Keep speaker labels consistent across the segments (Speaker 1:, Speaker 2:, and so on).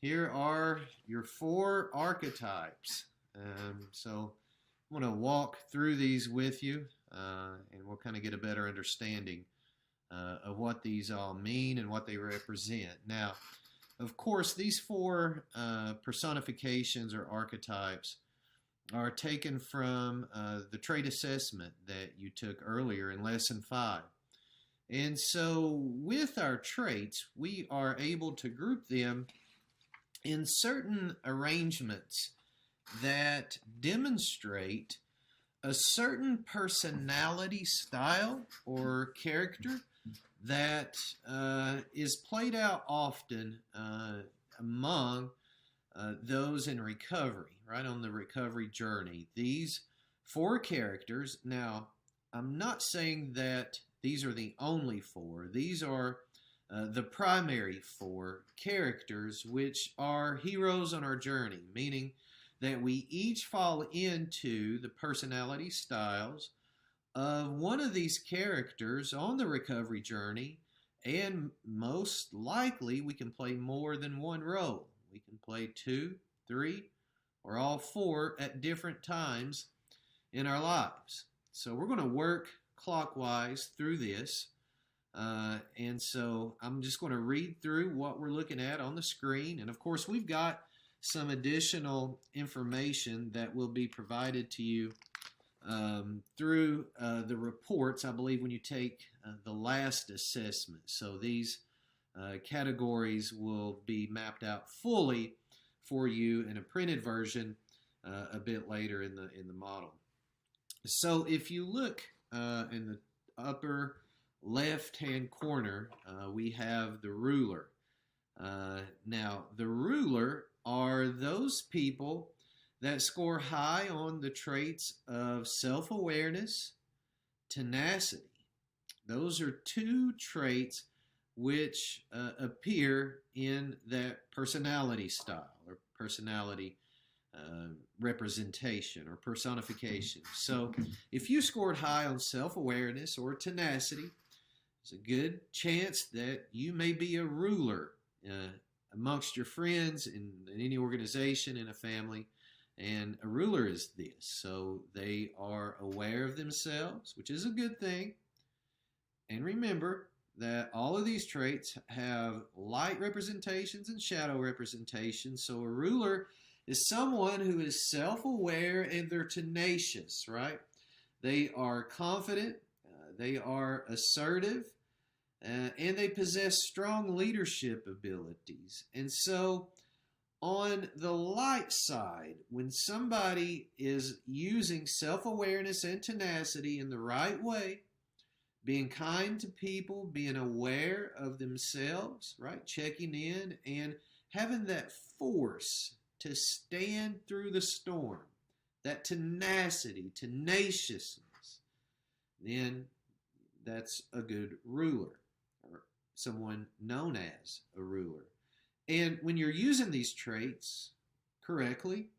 Speaker 1: here are your 4 archetypes. So I'm going to walk through these with you, and we'll kind of get a better understanding of what these all mean and what they represent. Now, of course, these 4 personifications or archetypes are taken from the trait assessment that you took earlier in Lesson 5. And so with our traits, we are able to group them in certain arrangements that demonstrate a certain personality style or character that is played out often among those in recovery, right on the recovery journey. These 4 characters, now I'm not saying that these are the only 4. These are the primary 4 characters, which are heroes on our journey, meaning that we each fall into the personality styles of one of these characters on the recovery journey, and most likely we can play more than one role. We can play 2, 3, or all 4 at different times in our lives. So we're going to work clockwise through this. And so I'm just going to read through what we're looking at on the screen. And of course, we've got some additional information that will be provided to you through the reports, I believe, when you take the last assessment. So these categories will be mapped out fully for you in a printed version a bit later in the model. So if you look in the upper left-hand corner, we have the ruler. Now, the ruler are those people that score high on the traits of self-awareness, tenacity. Those are 2 traits which appear in that personality style or personality representation or personification. So if you scored high on self-awareness or tenacity, there's a good chance that you may be a ruler amongst your friends in any organization, in a family. And a ruler is this. So they are aware of themselves, which is a good thing. And remember that all of these traits have light representations and shadow representations. So a ruler is someone who is self-aware and they're tenacious, right? They are confident, they are assertive, and they possess strong leadership abilities. And so on the light side, when somebody is using self-awareness and tenacity in the right way, being kind to people, being aware of themselves, right? Checking in and having that force to stand through the storm, that tenacity, tenaciousness, then that's a good ruler or someone known as a ruler. And when you're using these traits correctly,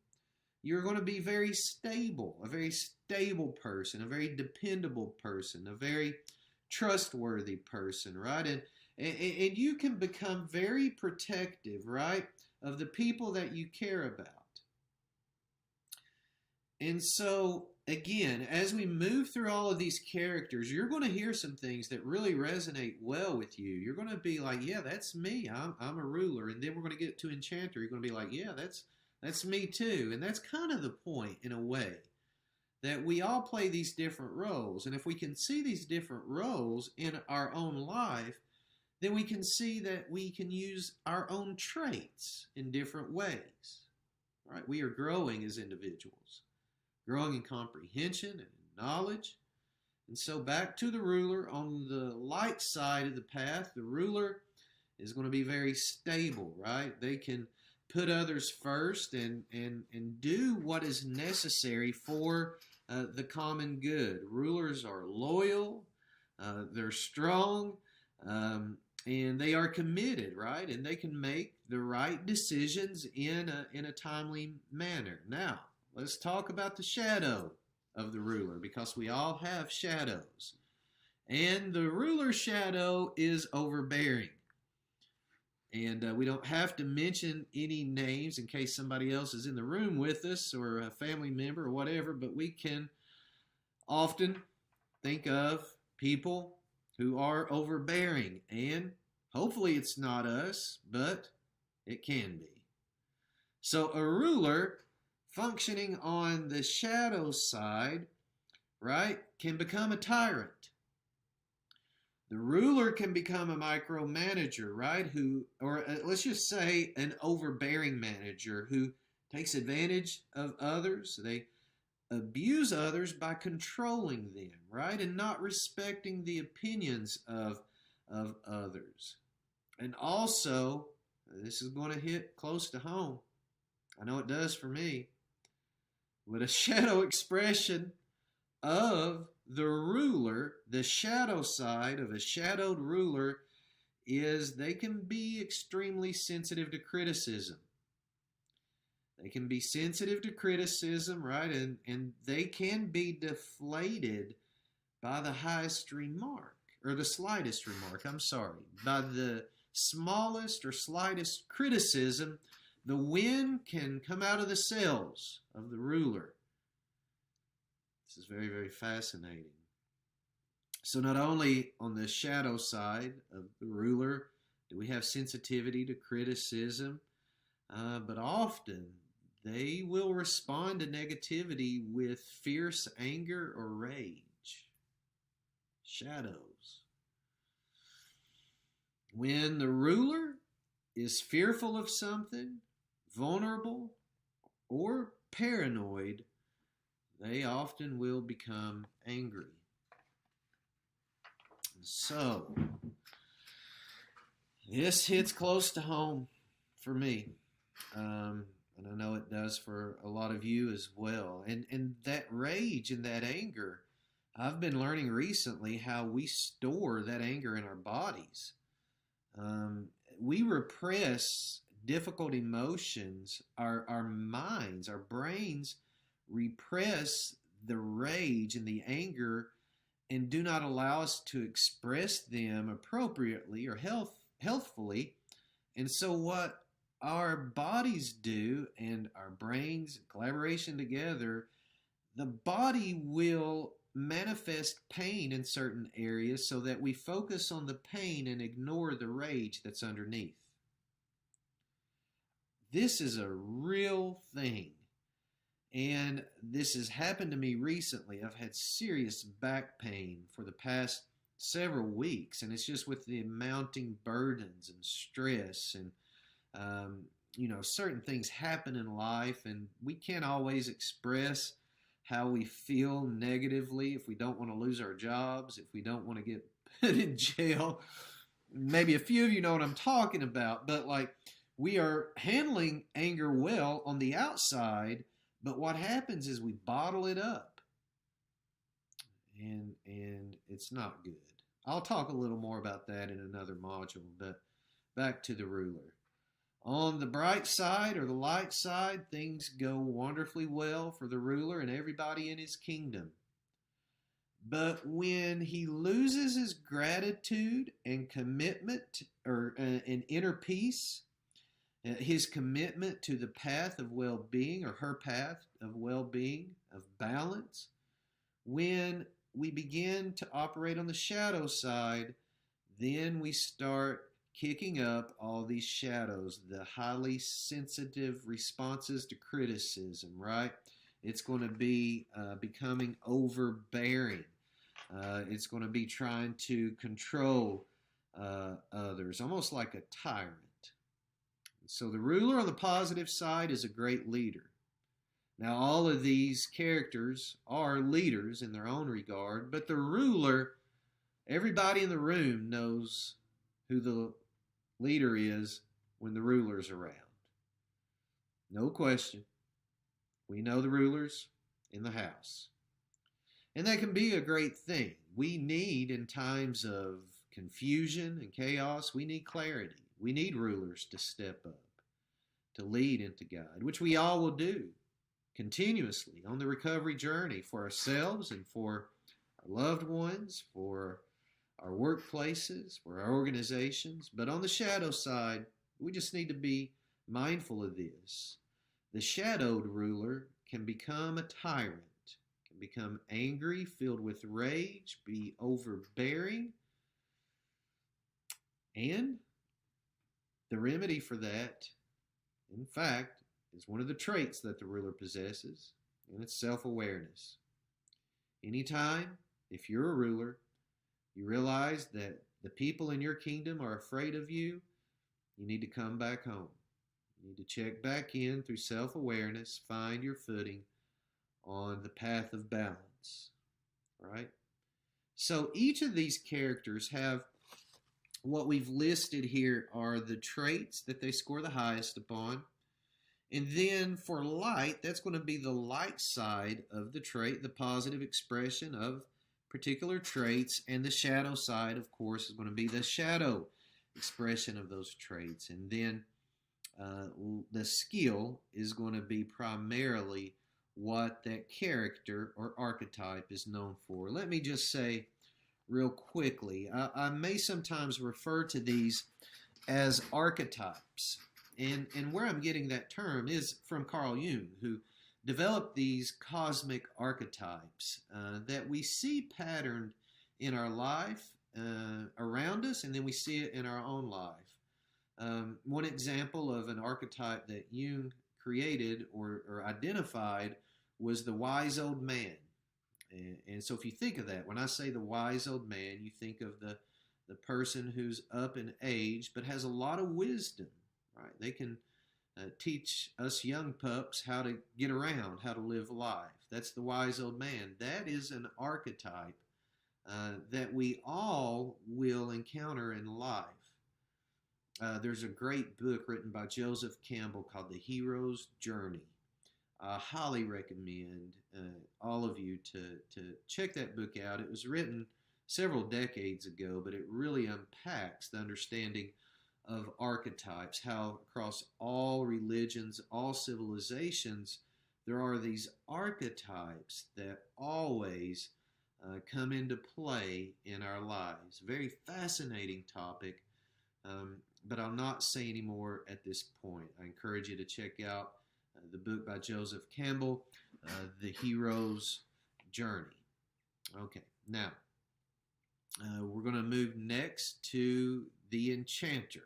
Speaker 1: you're going to be very stable, a very stable person, a very dependable person, a very trustworthy person, right? And you can become very protective, right, of the people that you care about. And so, again, as we move through all of these characters, you're going to hear some things that really resonate well with you. You're going to be like, yeah, that's me. I'm a ruler. And then we're going to get to Enchanter. You're going to be like, yeah, that's me too. And that's kind of the point, in a way, that we all play these different roles. And if we can see these different roles in our own life, then we can see that we can use our own traits in different ways. Right? We are growing as individuals, growing in comprehension and in knowledge. And so back to the ruler, on the light side of the path, the ruler is going to be very stable, right? They can put others first and do what is necessary for the common good. Rulers are loyal, they're strong, and they are committed, right? And they can make the right decisions in a timely manner. Now, let's talk about the shadow of the ruler, because we all have shadows. And the ruler's shadow is overbearing. And we don't have to mention any names in case somebody else is in the room with us or a family member or whatever, but we can often think of people who are overbearing, and hopefully it's not us, but it can be. So a ruler functioning on the shadow side, right, can become a tyrant. The ruler can become a micromanager, right? Let's just say an overbearing manager who takes advantage of others. They abuse others by controlling them, right? And not respecting the opinions of others. And also, this is going to hit close to home. I know it does for me. With a shadow expression of the ruler, the shadow side of a shadowed ruler is they can be extremely sensitive to criticism. They can be sensitive to criticism, right? And they can be deflated by the highest remark, or the slightest remark, by the smallest or slightest criticism. The wind can come out of the sails of the ruler. This is very, very fascinating. So not only on the shadow side of the ruler do we have sensitivity to criticism, but often they will respond to negativity with fierce anger or rage. Shadows. When the ruler is fearful of something, vulnerable, or paranoid, they often will become angry. So, this hits close to home for me. And I know it does for a lot of you as well. And that rage and that anger, I've been learning recently how we store that anger in our bodies. We repress difficult emotions. Our minds, our brains repress the rage and the anger and do not allow us to express them appropriately or healthfully. And so what our bodies do and our brains, collaboration together, the body will manifest pain in certain areas so that we focus on the pain and ignore the rage that's underneath. This is a real thing. And this has happened to me recently. I've had serious back pain for the past several weeks, and it's just with the mounting burdens and stress and certain things happen in life, and we can't always express how we feel negatively if we don't want to lose our jobs, if we don't want to get put in jail. Maybe a few of you know what I'm talking about, but we are handling anger well on the outside, but what happens is we bottle it up, and it's not good. I'll talk a little more about that in another module, but back to the ruler. On the bright side or the light side, things go wonderfully well for the ruler and everybody in his kingdom. But when he loses his gratitude and commitment and inner peace, his commitment to the path of well-being, or her path of well-being, of balance, when we begin to operate on the shadow side, then we start kicking up all these shadows, the highly sensitive responses to criticism, right? It's going to be becoming overbearing. It's going to be trying to control others, almost like a tyrant. So the ruler on the positive side is a great leader. Now, all of these characters are leaders in their own regard, but the ruler, everybody in the room knows who the leader is when the ruler's around. No question. We know the rulers in the house. And that can be a great thing. We need, in times of confusion and chaos, we need clarity. We need rulers to step up, to lead and to guide, which we all will do continuously on the recovery journey for ourselves and for our loved ones, for our workplaces, for our organizations. But on the shadow side, We just need to be mindful of this. The shadowed ruler can become a tyrant, can become angry, filled with rage, be overbearing, and the remedy for that, in fact, is one of the traits that the ruler possesses, and it's self-awareness. Anytime, if you're a ruler, you realize that the people in your kingdom are afraid of you, you need to come back home. You need to check back in through self-awareness, find your footing on the path of balance, right? So each of these characters have what we've listed here are the traits that they score the highest upon. And then for light, that's going to be the light side of the trait, the positive expression of particular traits. And the shadow side, of course, is going to be the shadow expression of those traits. And then the skill is going to be primarily what that character or archetype is known for. Let me just say real quickly, I may sometimes refer to these as archetypes. And where I'm getting that term is from Carl Jung, who developed these cosmic archetypes that we see patterned in our life around us, and then we see it in our own life. One example of an archetype that Jung created or identified was the wise old man. And so if you think of that, when I say the wise old man, you think of the person who's up in age but has a lot of wisdom, right? They can teach us young pups how to get around, how to live life. That's the wise old man. That is an archetype that we all will encounter in life. There's a great book written by Joseph Campbell called The Hero's Journey. I highly recommend all of you to check that book out. It was written several decades ago, but it really unpacks the understanding of archetypes, how across all religions, all civilizations, there are these archetypes that always come into play in our lives. Very fascinating topic, but I'll not say any more at this point. I encourage you to check out the book by Joseph Campbell, The Hero's Journey. Okay, now we're going to move next to the enchanter.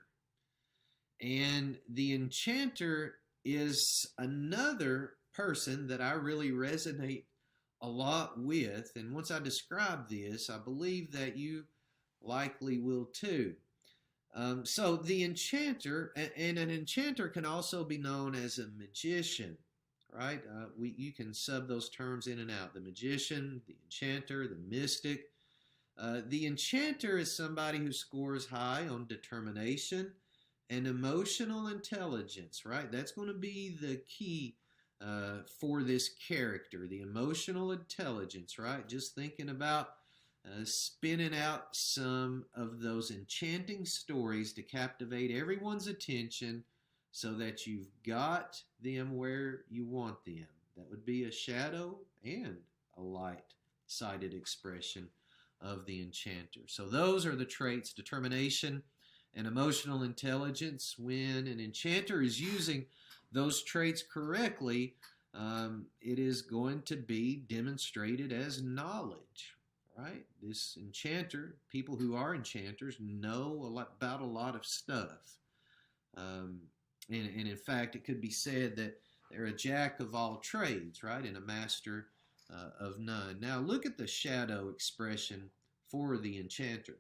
Speaker 1: And the enchanter is another person that I really resonate a lot with. And once I describe this, I believe that you likely will too. So the enchanter, and an enchanter can also be known as a magician, right? You can sub those terms in and out. The magician, the enchanter, the mystic. The enchanter is somebody who scores high on determination and emotional intelligence, right? That's going to be the key for this character, the emotional intelligence, right? Just thinking about spinning out some of those enchanting stories to captivate everyone's attention so that you've got them where you want them. That would be a shadow and a light-sided expression of the enchanter. So those are the traits, determination and emotional intelligence. When an enchanter is using those traits correctly, it is going to be demonstrated as knowledge. Right? This enchanter, people who are enchanters, know about a lot of stuff. And in fact, it could be said that they're a jack of all trades, right? And a master of none. Now, look at the shadow expression for the enchanter.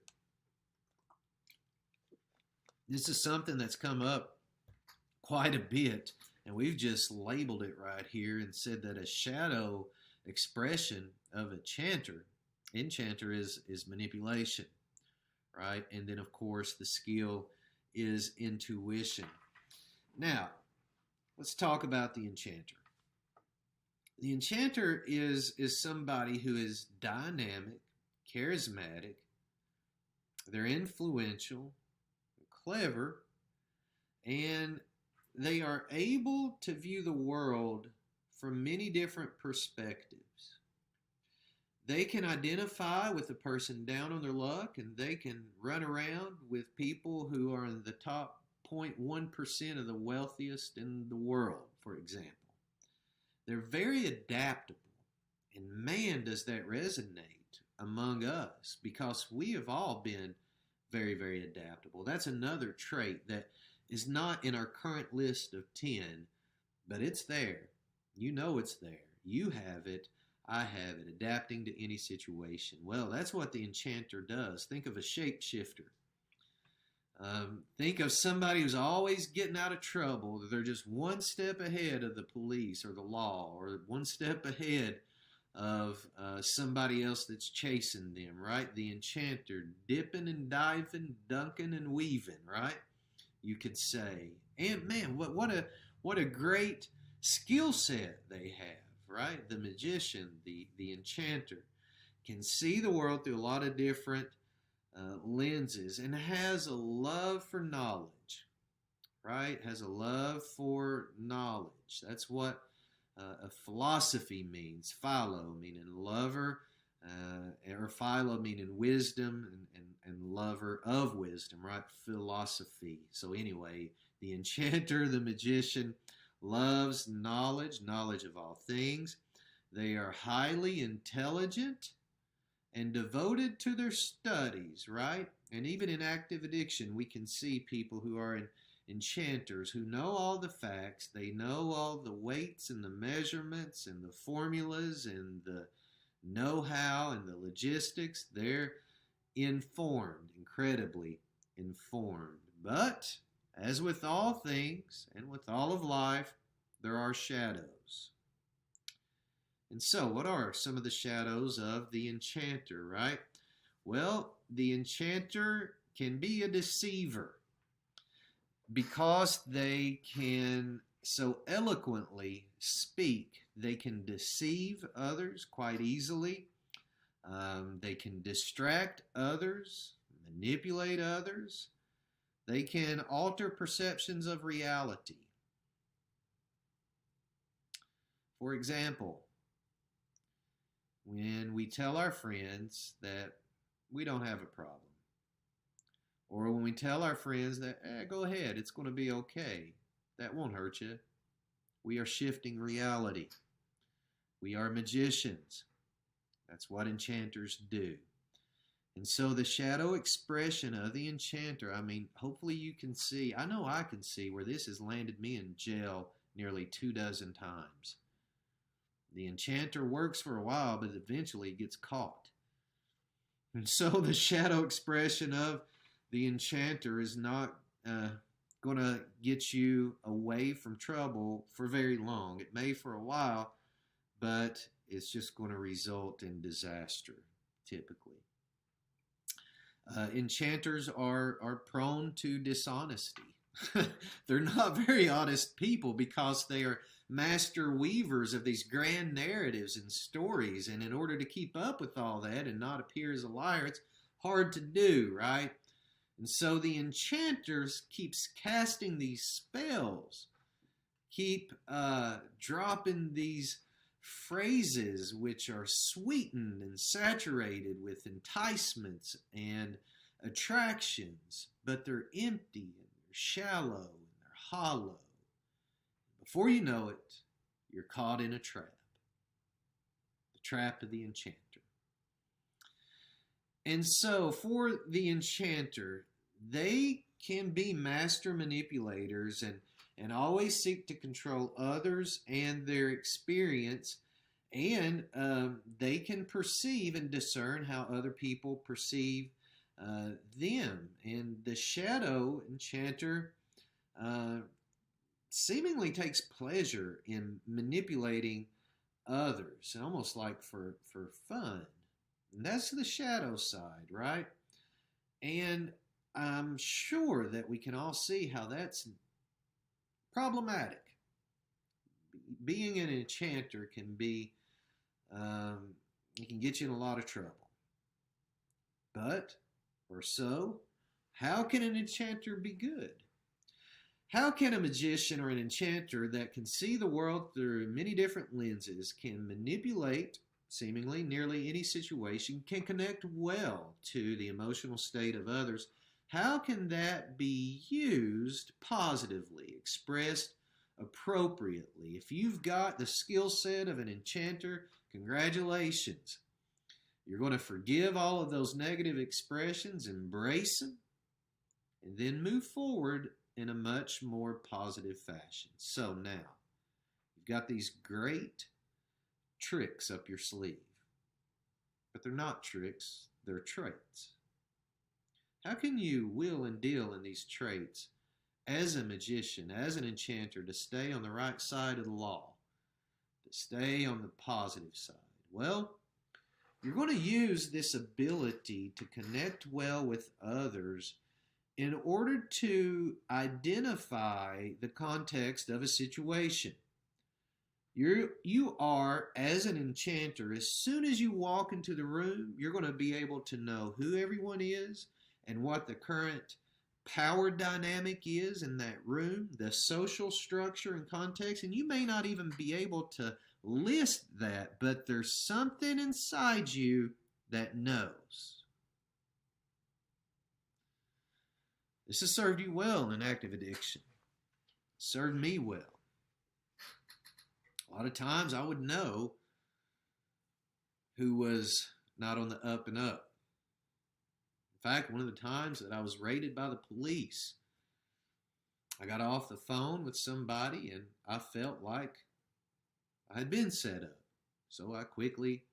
Speaker 1: This is something that's come up quite a bit, and we've just labeled it right here and said that a shadow expression of a enchanter is manipulation, right? And then, of course, the skill is intuition. Now, let's talk about the enchanter. The enchanter is somebody who is dynamic, charismatic, they're influential, clever, and they are able to view the world from many different perspectives. They can identify with a person down on their luck, and they can run around with people who are in the top 0.1% of the wealthiest in the world, for example. They're very adaptable. And man, does that resonate among us, because we have all been very, very adaptable. That's another trait that is not in our current list of 10, but it's there. You know it's there. You have it. I have it. Adapting to any situation. Well, that's what the enchanter does. Think of a shapeshifter. Think of somebody who's always getting out of trouble. They're just one step ahead of the police or the law, or one step ahead of somebody else that's chasing them, right? The enchanter, dipping and diving, dunking and weaving, right? You could say. And man, what a great skill set they have, right? The magician, the enchanter, can see the world through a lot of different lenses, and has a love for knowledge, right? Has a love for knowledge. That's what a philosophy means. Philo meaning lover, or philo meaning wisdom, and lover of wisdom, right? Philosophy. So anyway, the enchanter, the magician, loves knowledge, knowledge of all things. They are highly intelligent and devoted to their studies, right? And even in active addiction, we can see people who are enchanters, who know all the facts. They know all the weights and the measurements and the formulas and the know-how and the logistics. They're informed, incredibly informed. But as with all things and with all of life, there are shadows. And so, what are some of the shadows of the enchanter, right? Well, the enchanter can be a deceiver, because they can so eloquently speak. They can deceive others quite easily. They can distract others, manipulate others. They can alter perceptions of reality. For example, when we tell our friends that we don't have a problem, or when we tell our friends that, go ahead, it's going to be okay, that won't hurt you. We are shifting reality. We are magicians. That's what enchanters do. And so the shadow expression of the enchanter, I mean, hopefully you can see, I know I can see where this has landed me in jail nearly 24 times. The enchanter works for a while, but eventually gets caught. And so the shadow expression of the enchanter is not going to get you away from trouble for very long. It may for a while, but it's just going to result in disaster, typically. Enchanters are prone to dishonesty. They're not very honest people, because they are master weavers of these grand narratives and stories. And in order to keep up with all that and not appear as a liar, it's hard to do, right? And so the enchanters keeps casting these spells, keep dropping these phrases which are sweetened and saturated with enticements and attractions, but they're empty and they're shallow and they're hollow. Before you know it, you're caught in a trap. The trap of the enchanter. And so for the enchanter, they can be master manipulators and always seek to control others and their experience. And they can perceive and discern how other people perceive them. And the shadow enchanter seemingly takes pleasure in manipulating others, almost like for fun. And that's the shadow side, right? And I'm sure that we can all see how that's problematic. Being an enchanter can be, it can get you in a lot of trouble. But, or so, how can an enchanter be good? How can a magician or an enchanter that can see the world through many different lenses, can manipulate seemingly nearly any situation, can connect well to the emotional state of others, How can that be used positively, expressed appropriately? If you've got the skill set of an enchanter, congratulations. You're going to forgive all of those negative expressions, embrace them, and then move forward in a much more positive fashion. So now, you've got these great tricks up your sleeve, but they're not tricks, they're traits. How can you will and deal in these traits as a magician, as an enchanter, to stay on the right side of the law, to stay on the positive side? Well, you're going to use this ability to connect well with others in order to identify the context of a situation. You are, as an enchanter, as soon as you walk into the room, you're going to be able to know who everyone is and what the current power dynamic is in that room, the social structure and context, and you may not even be able to list that, but there's something inside you that knows. This has served you well in active addiction. It served me well. A lot of times I would know who was not on the up and up. In fact, one of the times that I was raided by the police, I got off the phone with somebody and I felt like I had been set up. So I quickly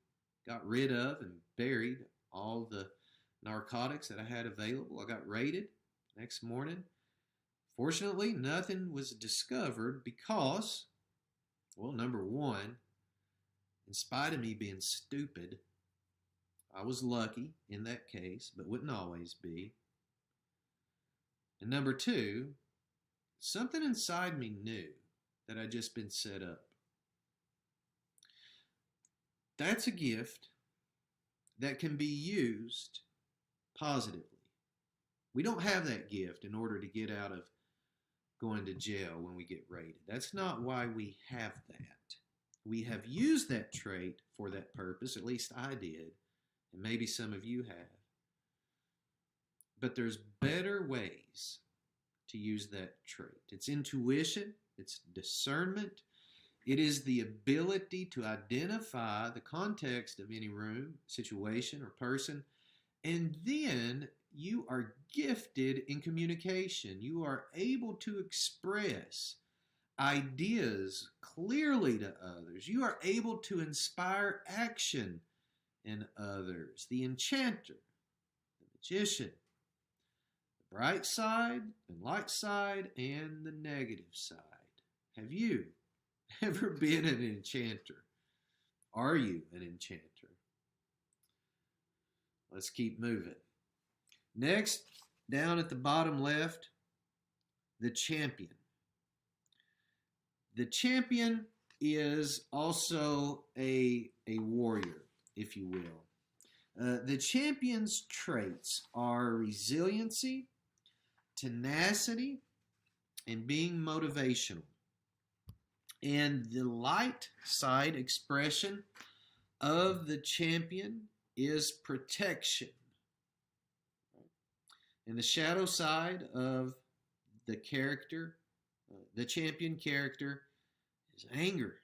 Speaker 1: got rid of and buried all the narcotics that I had available. I got raided next morning. Fortunately, nothing was discovered because, well, number one, in spite of me being stupid, I was lucky in that case, but wouldn't always be. And number two, something inside me knew that I'd just been set up. That's a gift that can be used positively. We don't have that gift in order to get out of going to jail when we get raided. That's not why we have that. We have used that trait for that purpose, at least I did, and maybe some of you have. But there's better ways to use that trait. It's intuition, it's discernment, it is the ability to identify the context of any room, situation, or person, and then you are gifted in communication. You are able to express ideas clearly to others. You are able to inspire action in others. The enchanter, the magician, the bright side and light side and the negative side. Have you ever been an enchanter? Are you an enchanter? Let's keep moving. Next, down at the bottom left, the champion. The champion is also a warrior, if you will. The champion's traits are resiliency, tenacity, and being motivational. And the light side expression of the champion is protection. And the shadow side of the character, the champion character, is anger.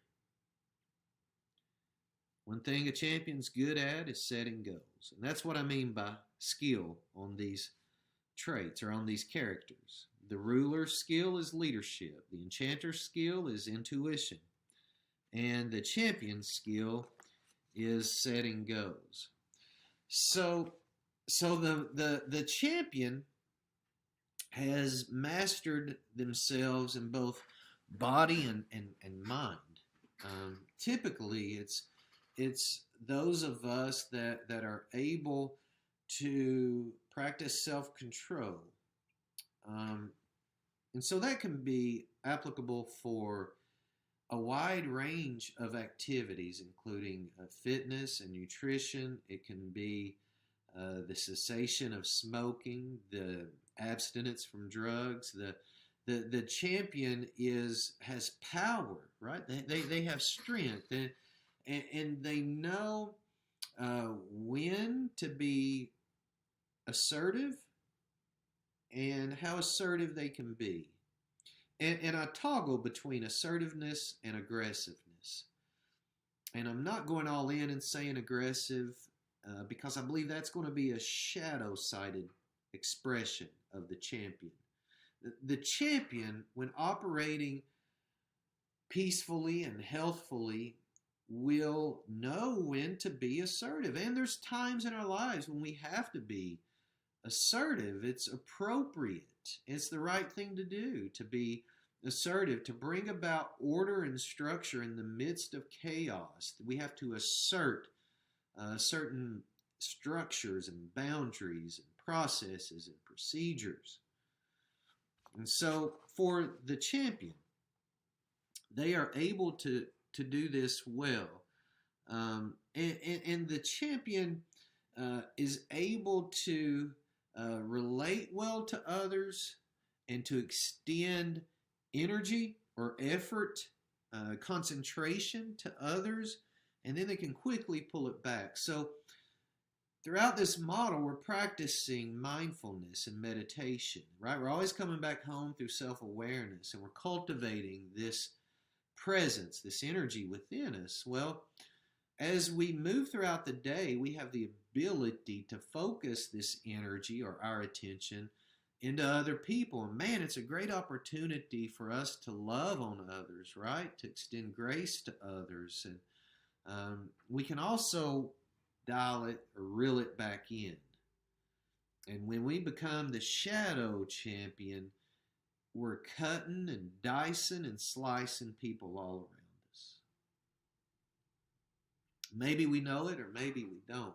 Speaker 1: One thing a champion's good at is setting goals. And that's what I mean by skill on these traits or on these characters. The ruler's skill is leadership. The enchanter's skill is intuition. And the champion's skill is setting goals. So the champion has mastered themselves in both body and mind. Typically, it's those of us that are able to practice self-control. And so that can be applicable for a wide range of activities, including fitness and nutrition. It can be the cessation of smoking, the abstinence from drugs. The champion has power, right? They have strength, and they know when to be assertive and how assertive they can be. And I toggle between assertiveness and aggressiveness. And I'm not going all in and saying aggressive because I believe that's going to be a shadow-sided expression of the champion. The champion, when operating peacefully and healthfully, will know when to be assertive. And there's times in our lives when we have to be assertive. It's appropriate. It's the right thing to do, to be assertive, to bring about order and structure in the midst of chaos. We have to assert certain structures and boundaries and processes and procedures. And so for the champion, they are able to do this well. And the champion is able to relate well to others and to extend energy or effort, concentration to others, and then they can quickly pull it back. So throughout this model, we're practicing mindfulness and meditation, right? We're always coming back home through self-awareness, and we're cultivating this presence, this energy within us. Well, as we move throughout the day, we have the ability to focus this energy or our attention into other people. And man, it's a great opportunity for us to love on others, right? To extend grace to others. And we can also dial it or reel it back in. And when we become the shadow champion, we're cutting and dicing and slicing people all around us. Maybe we know it or maybe we don't.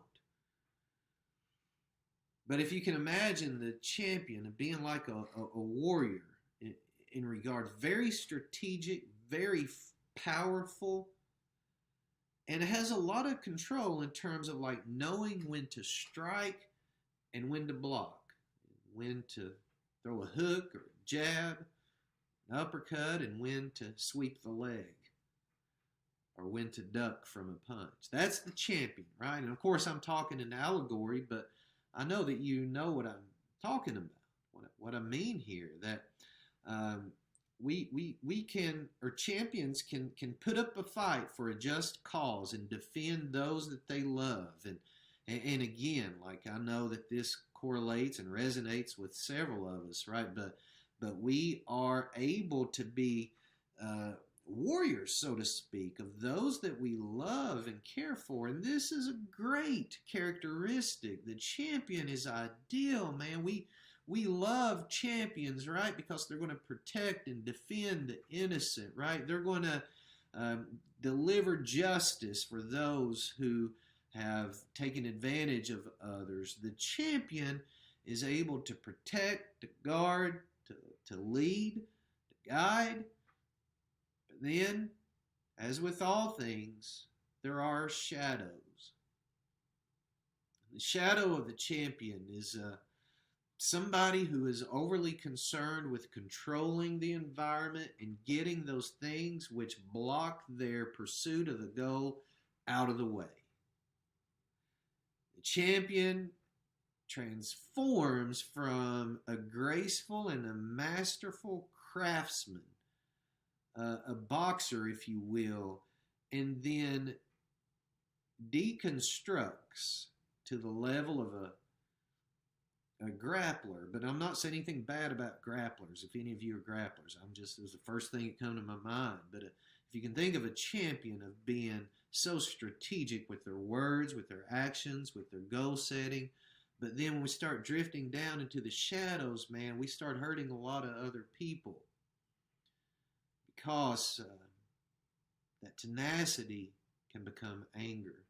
Speaker 1: But if you can imagine the champion of being like a warrior in regard, very strategic, very powerful, and it has a lot of control in terms of like knowing when to strike and when to block, when to throw a hook or a jab, an uppercut, and when to sweep the leg or when to duck from a punch. That's the champion, right? And of course, I'm talking in allegory, but I know that you know what I'm talking about, what I mean here, that we can, or champions can put up a fight for a just cause and defend those that they love. And again, like I know that this correlates and resonates with several of us, right? But we are able to be warriors, so to speak, of those that we love and care for. And this is a great characteristic. The champion is ideal, man. We love champions, right? Because they're going to protect and defend the innocent, right? They're going to deliver justice for those who have taken advantage of others. The champion is able to protect, to guard, to lead, to guide. But then, as with all things, there are shadows. The shadow of the champion is somebody who is overly concerned with controlling the environment and getting those things which block their pursuit of the goal out of the way. The champion transforms from a graceful and a masterful craftsman, a boxer, if you will, and then deconstructs to the level of a grappler. But I'm not saying anything bad about grapplers. If any of you are grapplers, it was the first thing that came to my mind. But if you can think of a champion of being so strategic with their words, with their actions, with their goal setting, but then when we start drifting down into the shadows, man, we start hurting a lot of other people because that tenacity can become anger.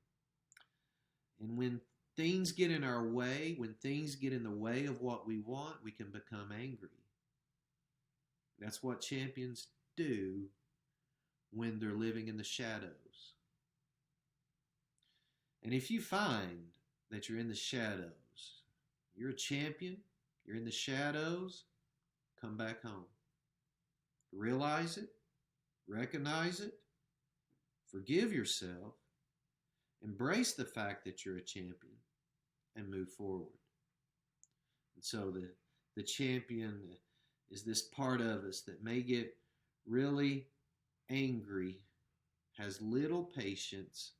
Speaker 1: And when things get in our way, when things get in the way of what we want, we can become angry. That's what champions do when they're living in the shadows. And if you find that you're in the shadows, you're a champion, you're in the shadows, come back home. Realize it, recognize it, forgive yourself, embrace the fact that you're a champion, and move forward. And so The champion is this part of us that may get really angry, has little patience,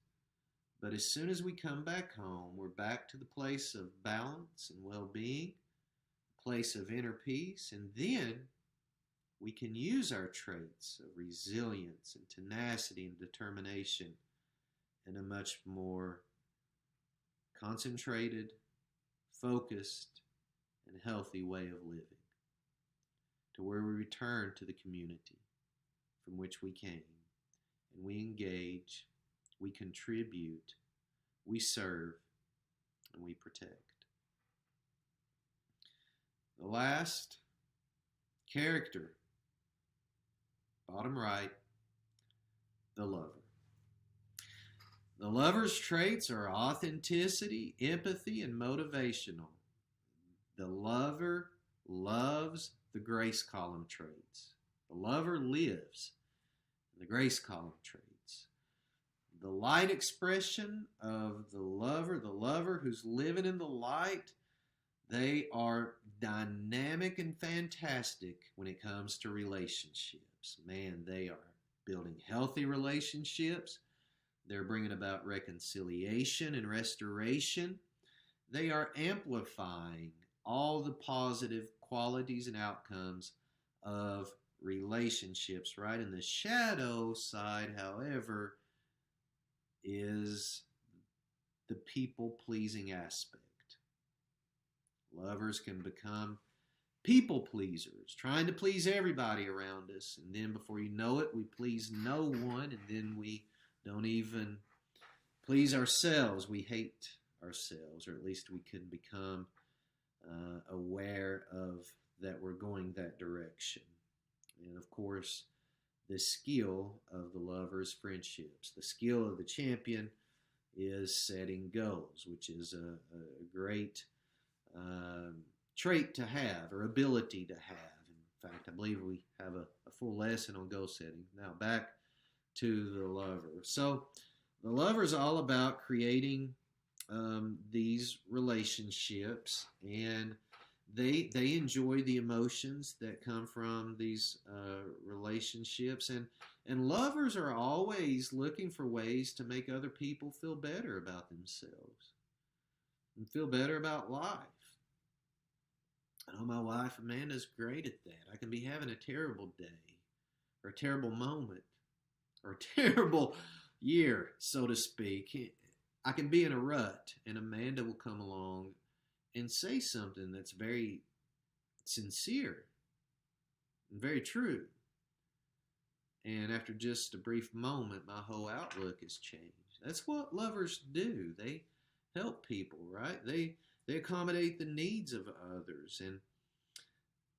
Speaker 1: but as soon as we come back home, we're back to the place of balance and well-being, place of inner peace, and then we can use our traits of resilience and tenacity and determination in a much more concentrated, focused, and healthy way of living, to where we return to the community from which we came, and we engage, we contribute, we serve, and we protect. The last character, bottom right, the lover. The lover's traits are authenticity, empathy, and motivational. The lover loves the grace column traits. The lover lives in the grace column traits. The light expression of the lover who's living in the light, they are dynamic and fantastic when it comes to relationships. Man, they are building healthy relationships. They're bringing about reconciliation and restoration. They are amplifying all the positive qualities and outcomes of relationships, right? And the shadow side, however, is the people-pleasing aspect. Lovers can become people pleasers, trying to please everybody around us, and then before you know it, we please no one, and then we don't even please ourselves. We hate ourselves, or at least we can become aware of that we're going that direction. And of course, the skill of the lover's friendships. The skill of the champion is setting goals, which is a great trait to have, or ability to have. In fact, I believe we have a full lesson on goal setting. Now back to the lover. So the lover is all about creating these relationships, and they enjoy the emotions that come from these relationships, and lovers are always looking for ways to make other people feel better about themselves and feel better about life. I know my wife Amanda's great at that. I can be having a terrible day, or a terrible moment, or a terrible year, so to speak. I can be in a rut, and Amanda will come along and say something that's very sincere and very true. And after just a brief moment, my whole outlook has changed. That's what lovers do. They help people, right? They accommodate the needs of others,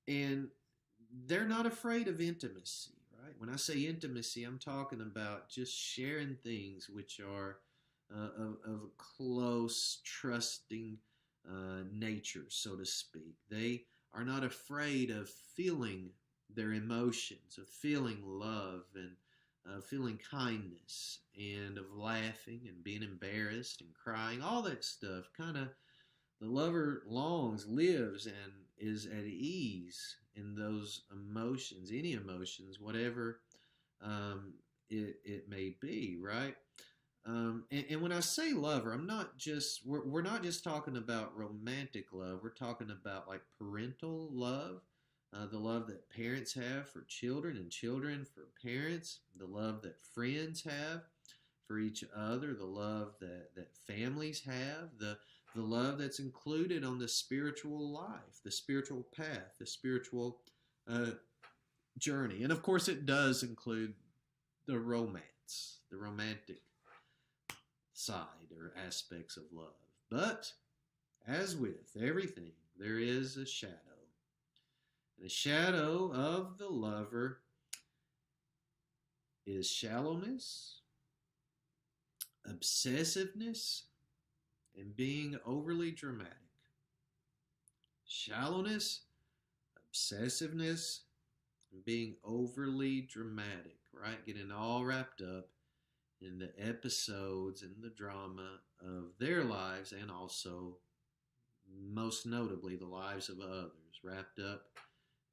Speaker 1: and they're not afraid of intimacy, right? When I say intimacy, I'm talking about just sharing things which are of a close, trusting nature, so to speak. They are not afraid of feeling their emotions, of feeling love, and feeling kindness, and of laughing and being embarrassed and crying, all that stuff. Kind of the lover lives, and is at ease in those emotions, any emotions, whatever it may be, right? And when I say lover, we're not just talking about romantic love. We're talking about like parental love, the love that parents have for children and children for parents, the love that friends have for each other, the love that families have, the love that's included on the spiritual life, the spiritual path, the spiritual journey. And of course, it does include the romance, the romantic side or aspects of love. But as with everything, there is a shadow. And the shadow of the lover is shallowness, obsessiveness, and being overly dramatic. Shallowness, obsessiveness, and being overly dramatic, right? Getting all wrapped up in the episodes and the drama of their lives, and also most notably the lives of others, wrapped up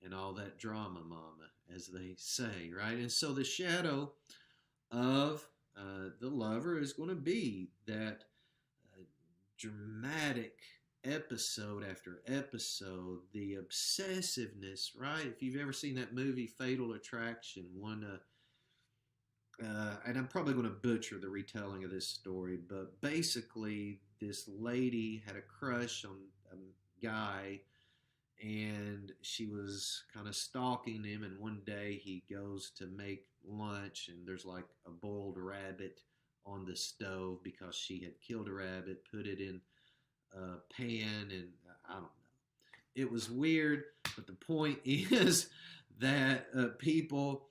Speaker 1: in all that drama, mama, as they say, right? And so the shadow of the lover is going to be that dramatic episode after episode, the obsessiveness, right? If you've ever seen that movie Fatal Attraction, and I'm probably going to butcher the retelling of this story, but basically, this lady had a crush on a guy, and she was kind of stalking him. And one day, he goes to make lunch, and there's like a boiled rabbit on the stove because she had killed a rabbit, put it in a pan, and I don't know. It was weird, but the point is that people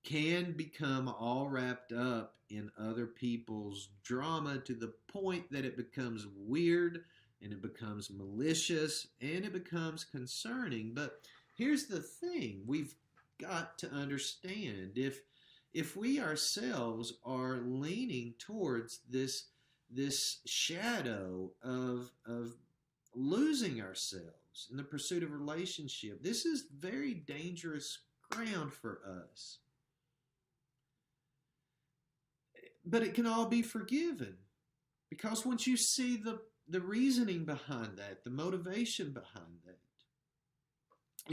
Speaker 1: can become all wrapped up in other people's drama to the point that it becomes weird and it becomes malicious and it becomes concerning. But here's the thing, we've got to understand, if we ourselves are leaning towards this shadow of losing ourselves in the pursuit of relationship, this is very dangerous ground for us. But it can all be forgiven, because once you see the reasoning behind that, the motivation behind that,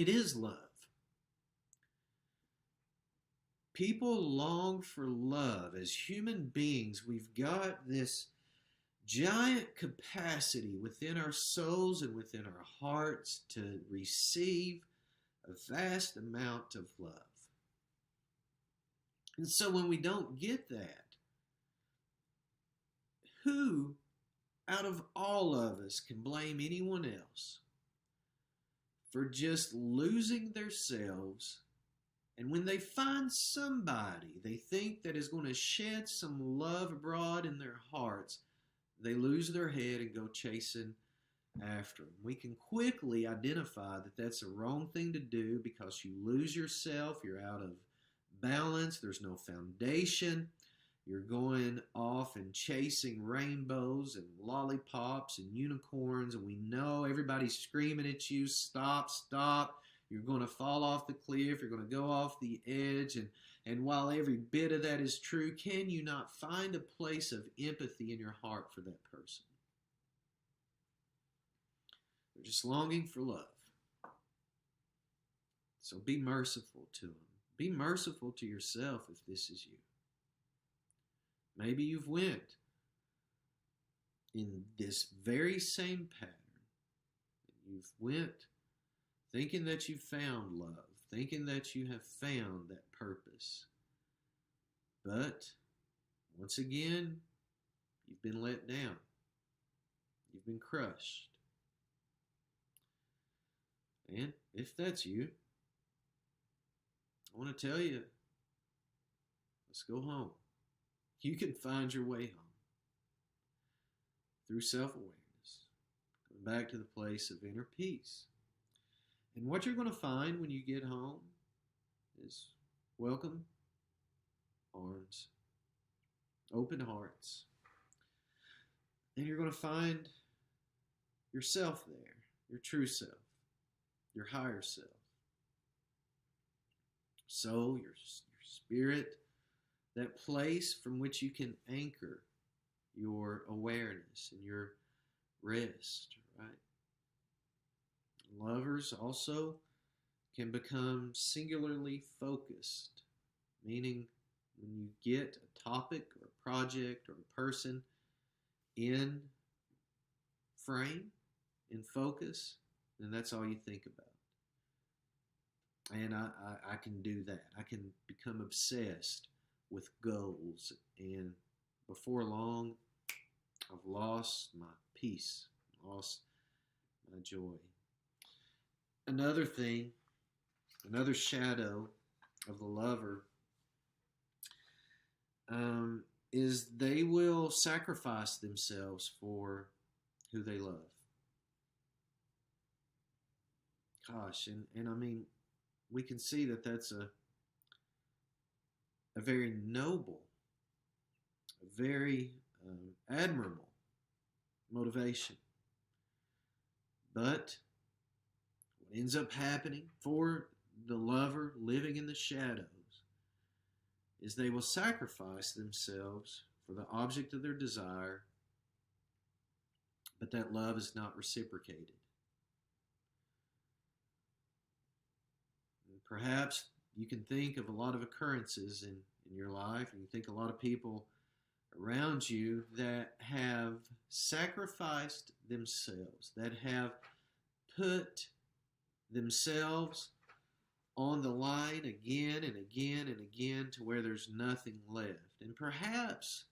Speaker 1: it is love. People long for love. As human beings, we've got this giant capacity within our souls and within our hearts to receive a vast amount of love. And so when we don't get that, who out of all of us can blame anyone else for just losing themselves? And when they find somebody they think that is going to shed some love abroad in their hearts, they lose their head and go chasing after them. We can quickly identify that that's a wrong thing to do, because you lose yourself, you're out of balance, there's no foundation. You're going off and chasing rainbows and lollipops and unicorns, and we know everybody's screaming at you, stop, stop. You're going to fall off the cliff. You're going to go off the edge. And while every bit of that is true, can you not find a place of empathy in your heart for that person? They're just longing for love. So be merciful to them. Be merciful to yourself if this is you. Maybe you've went in this very same pattern. You've went thinking that you found love, thinking that you have found that purpose. But once again, you've been let down. You've been crushed. And if that's you, I want to tell you, let's go home. You can find your way home through self-awareness, going back to the place of inner peace. And what you're going to find when you get home is welcome arms, open hearts. And you're going to find yourself there, your true self, your higher self. So your spirit, that place from which you can anchor your awareness and your rest, right? Lovers also can become singularly focused, meaning when you get a topic or a project or a person in frame, in focus, then that's all you think about. And I can do that. I can become obsessed with goals, and before long, I've lost my peace, lost my joy. Another thing, another shadow of the lover is they will sacrifice themselves for who they love. Gosh, and I mean, we can see that that's a very noble, a very admirable motivation. But what ends up happening for the lover living in the shadows is they will sacrifice themselves for the object of their desire, but that love is not reciprocated. And perhaps you can think of a lot of occurrences in your life, and you think a lot of people around you that have sacrificed themselves, that have put themselves on the line again and again and again to where there's nothing left. And perhaps,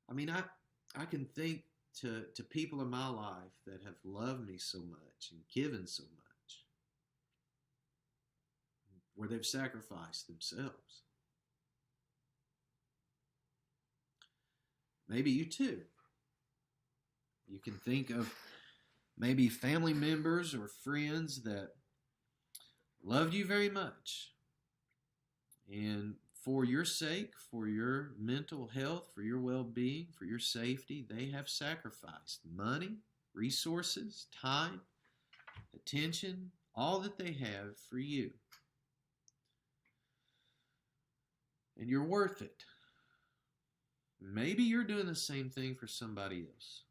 Speaker 1: I can think to people in my life that have loved me so much and given so much, where they've sacrificed themselves. Maybe you too. You can think of maybe family members or friends that loved you very much. And for your sake, for your mental health, for your well-being, for your safety, they have sacrificed money, resources, time, attention, all that they have for you. And you're worth it. Maybe you're doing the same thing for somebody else.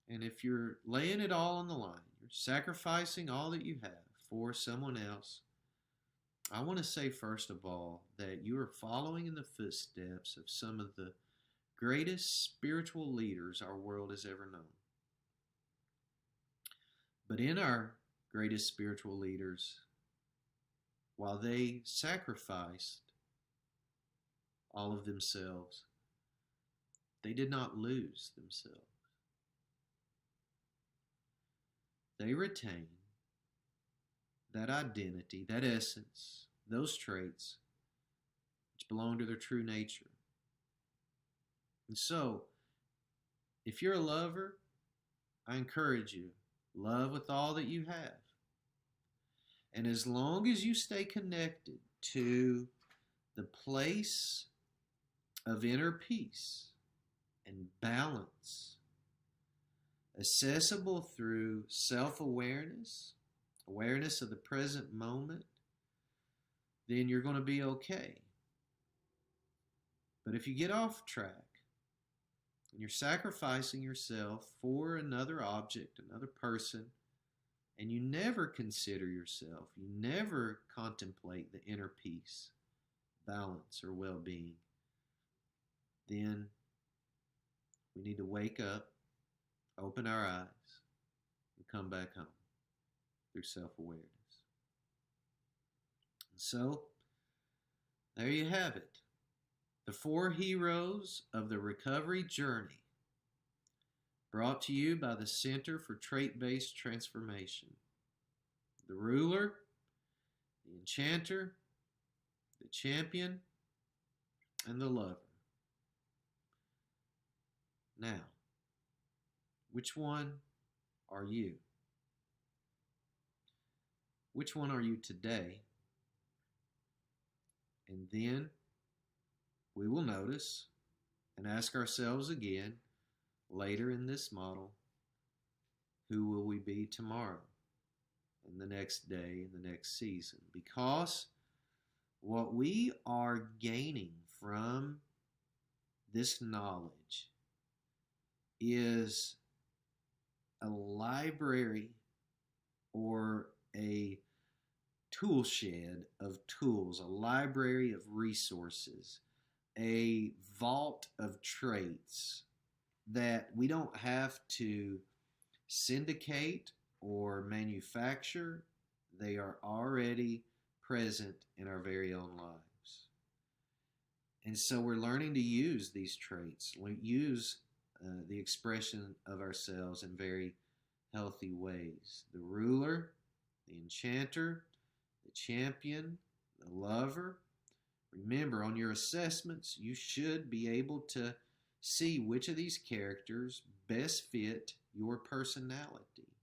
Speaker 1: And if you're laying it all on the line, you're sacrificing all that you have for someone else, I want to say first of all that you are following in the footsteps of some of the greatest spiritual leaders our world has ever known. But in our greatest spiritual leaders, while they sacrificed all of themselves, they did not lose themselves. They retained that identity, that essence, those traits which belong to their true nature. And so, if you're a lover, I encourage you, love with all that you have. And as long as you stay connected to the place of inner peace and balance, accessible through self-awareness, awareness of the present moment, then you're going to be okay. But if you get off track and you're sacrificing yourself for another object, another person, and you never consider yourself, you never contemplate the inner peace, balance, or well-being, then we need to wake up, open our eyes, and come back home through self-awareness. So, there you have it. The 4 heroes of the recovery journey, brought to you by the Center for Trait-Based Transformation. The ruler, the enchanter, the champion, and the lover. Now, which one are you? Which one are you today? And then we will notice and ask ourselves again later in this model, who will we be tomorrow and the next day and the next season? Because what we are gaining from this knowledge is a library or a tool shed of tools, a library of resources, a vault of traits that we don't have to syndicate or manufacture. They are already present in our very own lives. And so we're learning to use these traits, use the expression of ourselves in very healthy ways. The ruler, the enchanter, the champion, the lover. Remember, on your assessments, you should be able to see which of these characters best fit your personality.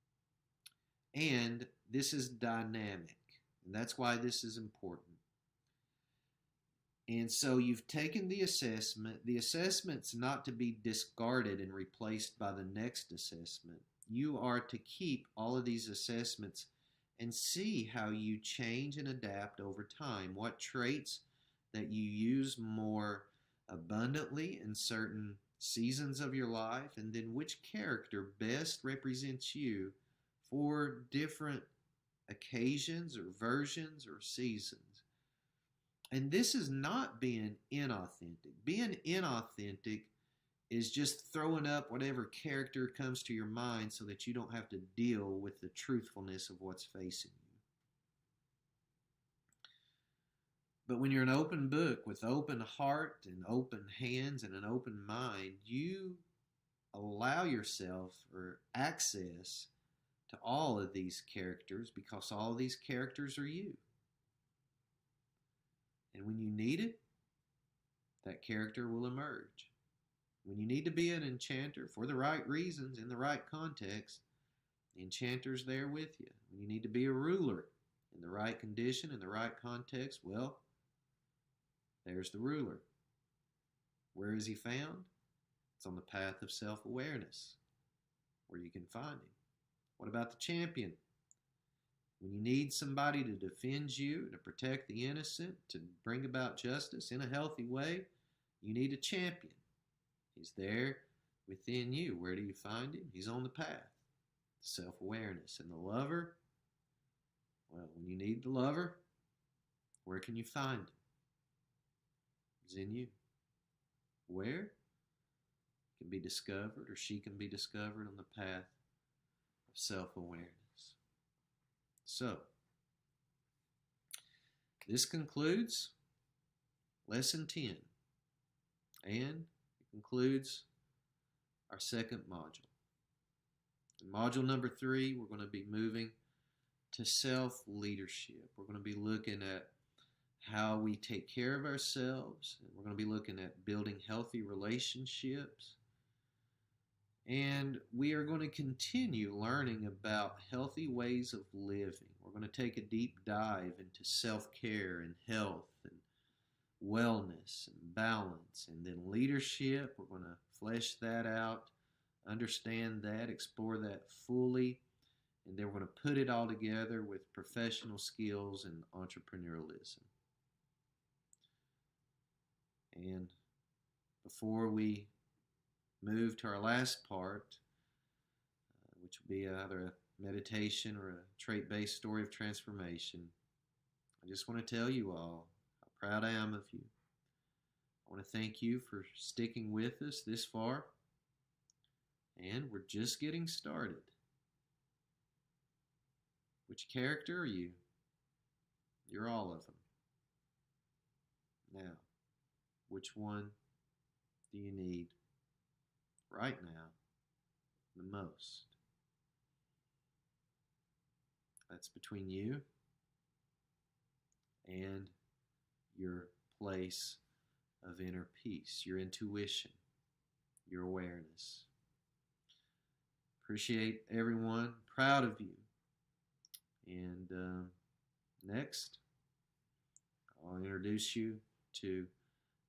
Speaker 1: And this is dynamic, and that's why this is important. And so you've taken the assessment. The assessment's not to be discarded and replaced by the next assessment. You are to keep all of these assessments and see how you change and adapt over time. What traits that you use more abundantly in certain seasons of your life, and then which character best represents you for different occasions or versions or seasons. And this is not being inauthentic. Being inauthentic is just throwing up whatever character comes to your mind so that you don't have to deal with the truthfulness of what's facing you. But when you're an open book with open heart and open hands and an open mind, you allow yourself or access to all of these characters because all of these characters are you. And when you need it, that character will emerge. When you need to be an enchanter for the right reasons, in the right context, the enchanter's there with you. When you need to be a ruler in the right condition, in the right context, well, there's the ruler. Where is he found? It's on the path of self-awareness, where you can find him. What about the champion? When you need somebody to defend you, to protect the innocent, to bring about justice in a healthy way, you need a champion. He's there within you. Where do you find him? He's on the path to self-awareness. And the lover, well, when you need the lover, where can you find him? He's in you. Where? He can be discovered, or she can be discovered on the path of self-awareness. So, this concludes Lesson 10, and it concludes our second module. In module number 3, we're going to be moving to self-leadership. We're going to be looking at how we take care of ourselves, and we're going to be looking at building healthy relationships. And we are going to continue learning about healthy ways of living. We're going to take a deep dive into self-care and health and wellness and balance. And then leadership, we're going to flesh that out, understand that, explore that fully. And then we're going to put it all together with professional skills and entrepreneurialism. And before we move to our last part, which will be either a meditation or a trait-based story of transformation, I just want to tell you all how proud I am of you. I want to thank you for sticking with us this far, and we're just getting started. Which character are you? You're all of them. Now, which one do you need right now the most? That's between you and your place of inner peace, your intuition, your awareness. Appreciate everyone. Proud of you. And next, I'll introduce you to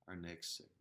Speaker 1: our next segment.